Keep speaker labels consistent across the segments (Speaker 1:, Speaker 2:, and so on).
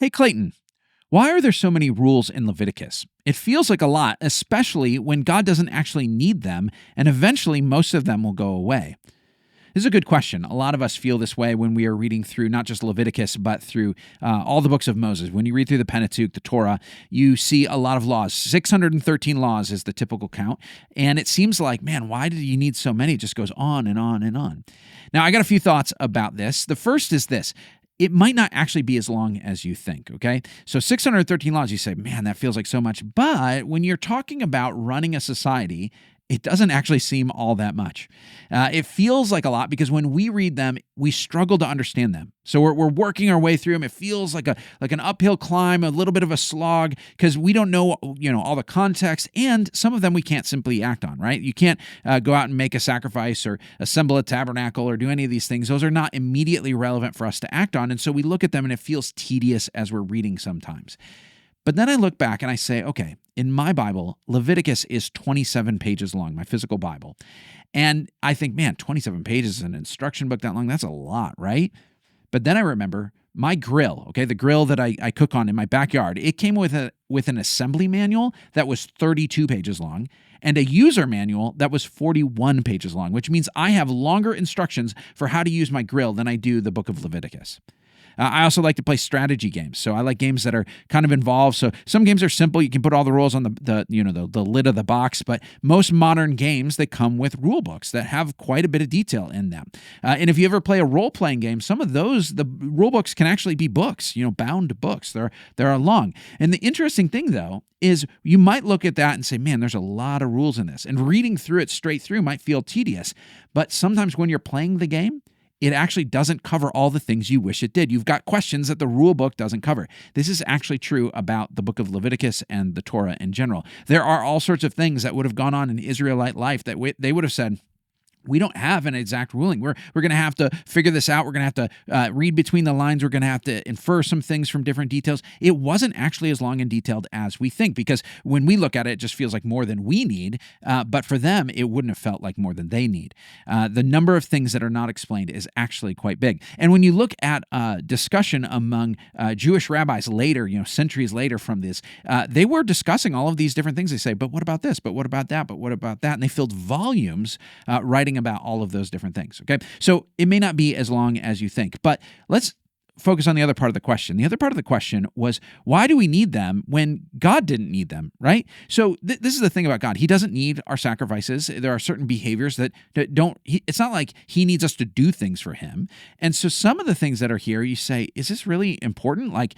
Speaker 1: Hey, Clayton, why are there so many rules in Leviticus? It feels like a lot, especially when God doesn't actually need them, and eventually most of them will go away. This is a good question. A lot of us feel this way when we are reading through not just Leviticus, but through all the books of Moses. When you read through the Pentateuch, the Torah, you see a lot of laws. 613 laws is the typical count. And it seems like, man, why do you need so many? It just goes on and on and on. Now, I got a few thoughts about this. The first is this. It might not actually be as long as you think, okay? So 613 laws, you say, man, that feels like so much. But when you're talking about running a society, it doesn't actually seem all that much. It feels like a lot because when we read them, we struggle to understand them. So we're working our way through them. It feels like an uphill climb, a little bit of a slog, because we don't know, all the context, and some of them we can't simply act on, right? You can't go out and make a sacrifice or assemble a tabernacle or do any of these things. Those are not immediately relevant for us to act on, and so we look at them and it feels tedious as we're reading sometimes. But then I look back and I say, okay, in my Bible, Leviticus is 27 pages long, my physical Bible. And I think, man, 27 pages is an instruction book that long, that's a lot, right? But then I remember my grill, okay, the grill that I cook on in my backyard, it came with an assembly manual that was 32 pages long and a user manual that was 41 pages long, which means I have longer instructions for how to use my grill than I do the book of Leviticus. I also like to play strategy games, so I like games that are kind of involved. So some games are simple; you can put all the rules on the lid of the box. But most modern games, they come with rule books that have quite a bit of detail in them. And if you ever play a role-playing game, some of those the rule books can actually be books, bound books. They're long. And the interesting thing, though, is you might look at that and say, man, there's a lot of rules in this, and reading through it straight through might feel tedious. But sometimes when you're playing the game, it actually doesn't cover all the things you wish it did. You've got questions that the rule book doesn't cover. This is actually true about the book of Leviticus and the Torah in general. There are all sorts of things that would have gone on in Israelite life that they would have said, we don't have an exact ruling. We're going to have to figure this out. We're going to have to read between the lines. We're going to have to infer some things from different details. It wasn't actually as long and detailed as we think, because when we look at it, it just feels like more than we need. But for them, it wouldn't have felt like more than they need. The number of things that are not explained is actually quite big. And when you look at discussion among Jewish rabbis later, centuries later from this, they were discussing all of these different things. They say, but what about this? But what about that? But what about that? And they filled volumes writing about all of those different things, okay? So it may not be as long as you think, but let's focus on the other part of the question. The other part of the question was, why do we need them when God didn't need them, right? So this is the thing about God. He doesn't need our sacrifices. There are certain behaviors that don't, it's not like he needs us to do things for him. And so some of the things that are here, you say, is this really important? Like,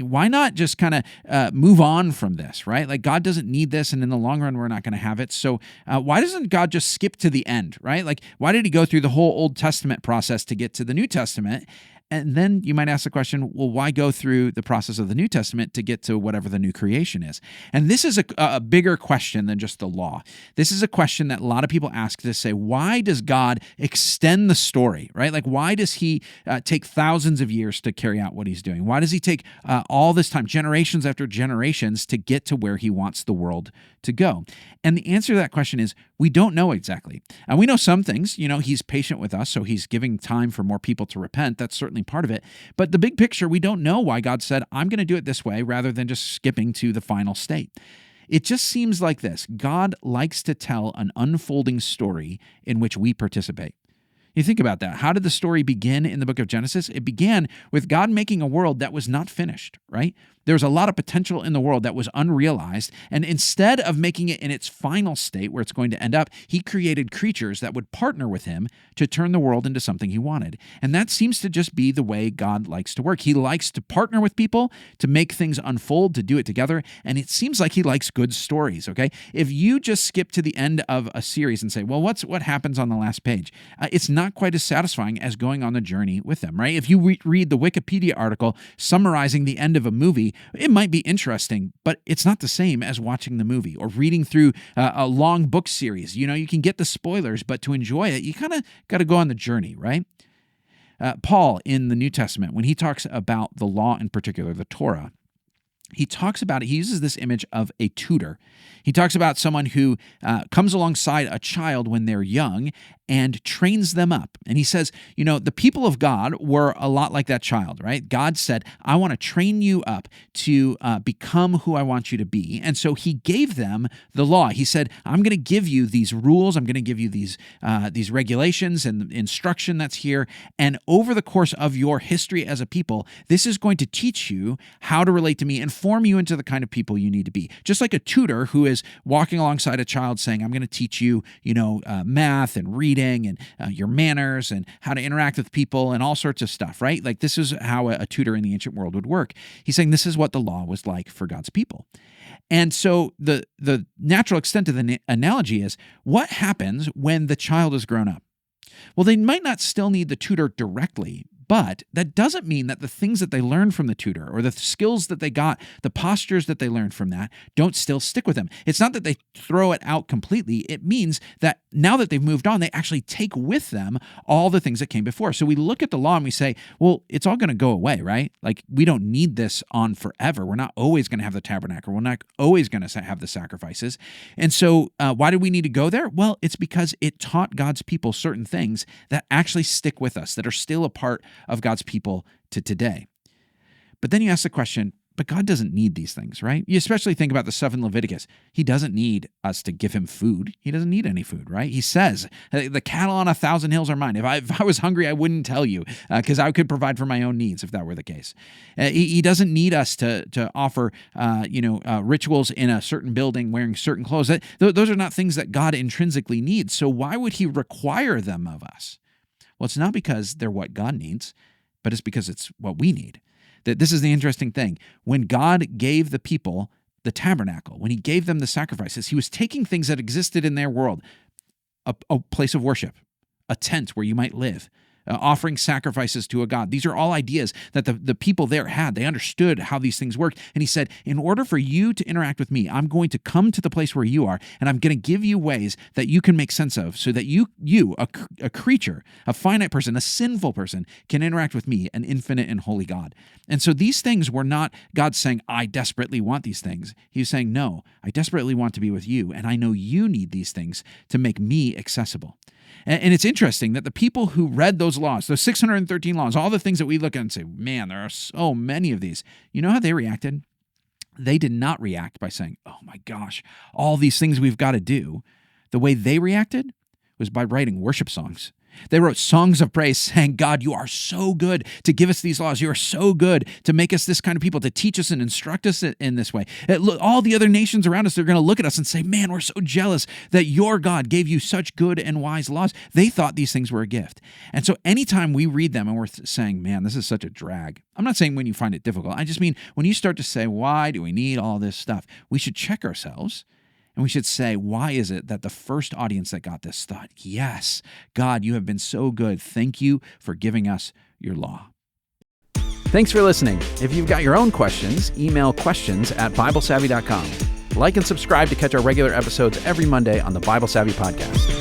Speaker 1: why not just kind of move on from this, right? Like, God doesn't need this, and in the long run, we're not going to have it. So why doesn't God just skip to the end, right? Like, why did he go through the whole Old Testament process to get to the New Testament? And then you might ask the question, well, why go through the process of the New Testament to get to whatever the new creation is? And this is a bigger question than just the law. This is a question that a lot of people ask to say, why does God extend the story, right? Like, why does he take thousands of years to carry out what he's doing? Why does he take all this time, generations after generations, to get to where he wants the world to go? And the answer to that question is, we don't know exactly. And we know some things. He's patient with us, so he's giving time for more people to repent. That's certainly part of it. But the big picture, we don't know why God said, I'm going to do it this way, rather than just skipping to the final state. It just seems like this. God likes to tell an unfolding story in which we participate. You think about that. How did the story begin in the book of Genesis? It began with God making a world that was not finished, right? There was a lot of potential in the world that was unrealized, and instead of making it in its final state where it's going to end up, he created creatures that would partner with him to turn the world into something he wanted. And that seems to just be the way God likes to work. He likes to partner with people to make things unfold, to do it together, and it seems like he likes good stories, okay? If you just skip to the end of a series and say, well, what happens on the last page? It's not quite as satisfying as going on the journey with them, right? If you read the Wikipedia article summarizing the end of a movie, it might be interesting, but it's not the same as watching the movie or reading through a long book series. You can get the spoilers, but to enjoy it, you kind of got to go on the journey, right? Paul in the New Testament, when he talks about the law in particular, the Torah, he talks about it. He uses this image of a tutor. He talks about someone who comes alongside a child when they're young and trains them up. And he says, the people of God were a lot like that child, right? God said, I want to train you up to become who I want you to be. And so he gave them the law. He said, I'm going to give you these rules. I'm going to give you these regulations and instruction that's here. And over the course of your history as a people, this is going to teach you how to relate to me and form you into the kind of people you need to be. Just like a tutor who is walking alongside a child saying, I'm going to teach you, math and reading and your manners and how to interact with people and all sorts of stuff, right? Like this is how a tutor in the ancient world would work. He's saying this is what the law was like for God's people. And so the natural extent of the analogy is, what happens when the child is grown up? Well, they might not still need the tutor directly, but that doesn't mean that the things that they learned from the tutor or the skills that they got, the postures that they learned from that, don't still stick with them. It's not that they throw it out completely. It means that now that they've moved on, they actually take with them all the things that came before. So we look at the law and we say, well, it's all going to go away, right? Like we don't need this on forever. We're not always going to have the tabernacle. We're not always going to have the sacrifices. And so why do we need to go there? Well, it's because it taught God's people certain things that actually stick with us, that are still a part of God's people to today. But then you ask the question, but God doesn't need these things, right? You especially think about the stuff in Leviticus. He doesn't need us to give him food. He doesn't need any food, right? He says, the cattle on 1,000 hills are mine. If I was hungry, I wouldn't tell you because I could provide for my own needs if that were the case. He doesn't need us to offer, rituals in a certain building wearing certain clothes. Those are not things that God intrinsically needs. So why would he require them of us? Well, it's not because they're what God needs, but it's because it's what we need. This is the interesting thing. When God gave the people the tabernacle, when he gave them the sacrifices, he was taking things that existed in their world, a place of worship, a tent where you might live, offering sacrifices to a god. These are all ideas that the people there had. They understood how these things worked. And he said, in order for you to interact with me, I'm going to come to the place where you are, and I'm going to give you ways that you can make sense of so that you, a creature, a finite person, a sinful person, can interact with me, an infinite and holy God. And so these things were not God saying, I desperately want these things. He was saying, no, I desperately want to be with you, and I know you need these things to make me accessible. And it's interesting that the people who read those laws, those 613 laws, all the things that we look at and say, man, there are so many of these. You know how they reacted? They did not react by saying, oh my gosh, all these things we've got to do. The way they reacted was by writing worship songs. They wrote songs of praise saying, God, you are so good to give us these laws. You are so good to make us this kind of people, to teach us and instruct us in this way. All the other nations around us, they're going to look at us and say, man, we're so jealous that your God gave you such good and wise laws. They thought these things were a gift. And so anytime we read them and we're saying, man, this is such a drag. I'm not saying when you find it difficult. I just mean when you start to say, why do we need all this stuff? We should check ourselves. And we should say, why is it that the first audience that got this thought, yes, God, you have been so good. Thank you for giving us your law. Thanks for listening. If you've got your own questions, email questions@BibleSavvy.com. Like and subscribe to catch our regular episodes every Monday on the Bible Savvy Podcast.